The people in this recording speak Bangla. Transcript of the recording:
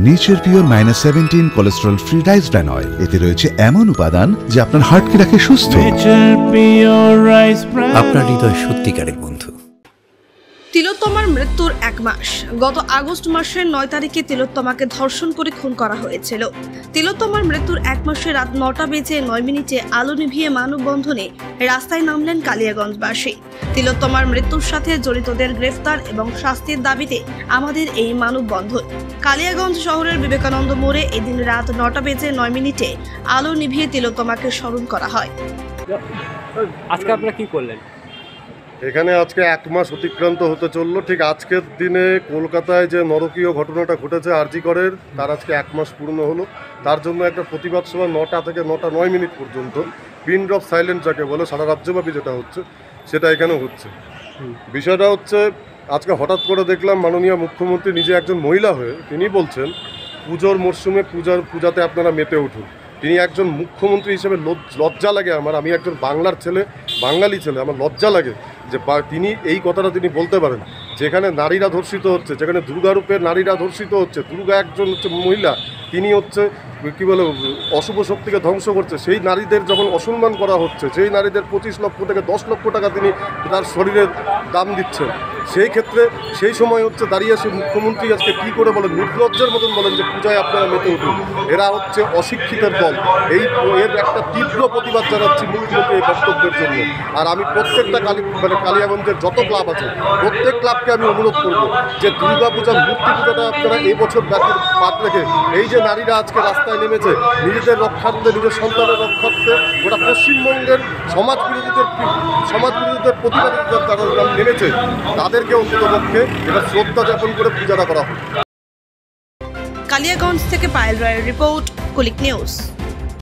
Nature pure -17 cholesterol free rice bran oil. এতে রয়েছে এমন উপাদান যা আপনার হার্টকে রাখে সুস্থ। আপনার হৃদয় সত্যিকারের বন্ধু। তিলোত্তমার মৃত্যুর 1 মাস। গত আগস্ট মাসের 9 তারিখে তিলোত্তমাকে ধর্ষণ করে খুন করা হয়েছিল। তিলোত্তমার মৃত্যুর 1 মাসে রাত 9টা বেজে 9 মিনিটে আলো নিভিয়ে মানববন্ধনে রাস্তায় নামলেন কালিয়াগঞ্জবাসী। তিলোত্তমার মৃত্যুর সাথে জড়িতদের গ্রেফতার এবং শাস্তির দাবিতে আমাদের এই মানববন্ধন। কালিয়াগঞ্জ শহরের বিবেকানন্দ মোড়ে এদিন রাত 9টা বেজে 9 মিনিটে আলো নিভিয়ে তিলোত্তমাকে স্মরণ করা হয়। আজকে আপনারা কি করলেন? এখানে আজকে 1 মাস অতিক্রান্ত হতে চললো। ঠিক আজকের দিনে কলকাতায় যে নরকীয় ঘটনাটা ঘটেছে আরজি করের, তার আজকে 1 মাস পূর্ণ হলো। তার জন্য একটা প্রতিবাদ সভা 9টা থেকে 9টা 9 মিনিট পর্যন্ত পিন ড্রপ সাইলেন্ট যাকে বলে সারা রাজ্যব্যাপী যেটা হচ্ছে সেটা এখানেও হচ্ছে। বিষয়টা হচ্ছে আজকে হঠাৎ করে দেখলাম মাননীয় মুখ্যমন্ত্রী নিজে একজন মহিলা হয়ে তিনি বলছেন পুজোর মরশুমে পূজাতে আপনারা মেতে উঠুন। তিনি একজন মুখ্যমন্ত্রী হিসেবে লজ্জা লাগে আমার। আমি একজন বাংলার ছেলে, বাঙালি ছেলে, আমার লজ্জা লাগে যে তিনি এই কথাটা তিনি বলতে পারেন। যেখানে নারীরা ধর্ষিত হচ্ছে, যেখানে দুর্গারূপের নারীরা ধর্ষিত হচ্ছে, দুর্গা একজন হচ্ছে মহিলা, তিনি হচ্ছে কী বলে অশুভ শক্তিকে ধ্বংস করছে, সেই নারীদের যখন অসম্মান করা হচ্ছে, সেই নারীদের 25 লক্ষ থেকে 10 লক্ষ টাকা তিনি তার শরীরের দাম দিচ্ছেন, সেই ক্ষেত্রে সেই সময় হচ্ছে দাঁড়িয়ে সে মুখ্যমন্ত্রী আজকে কী করে বলেন, নির্লজ্জের মতন বলেন যে পূজায় আপনারা মেতে উঠুন। এরা হচ্ছে অশিক্ষিতের দল। এর একটা তীব্র প্রতিবাদ জানাচ্ছি মুখ্যমন্ত্রী এই বক্তব্যের জন্য। আর আমি প্রত্যেকটা কালিয়াগঞ্জের যত ক্লাব আছে প্রত্যেক ক্লাবকে আমি অনুরোধ করব যে দুর্গাপূজার মূর্তি পূজাটা আপনারা এই বছর বাদ রেখে এই যে নারীরা আজকে রাস্তায় নেমেছে নিজেদের রক্ষার্থে, নিজের সন্তানের রক্ষার্থে, গোটা পশ্চিমবঙ্গের সমাজ বিরোধীদের প্রতিবাদে তারা নেমেছে, তাদেরকে অন্ততপক্ষে এটা শ্রদ্ধা যাপন করে পূজাটা করা হয়। কালিয়াগঞ্জ থেকে পায়েল রায়ের রিপোর্ট, কুলিক নিউজ।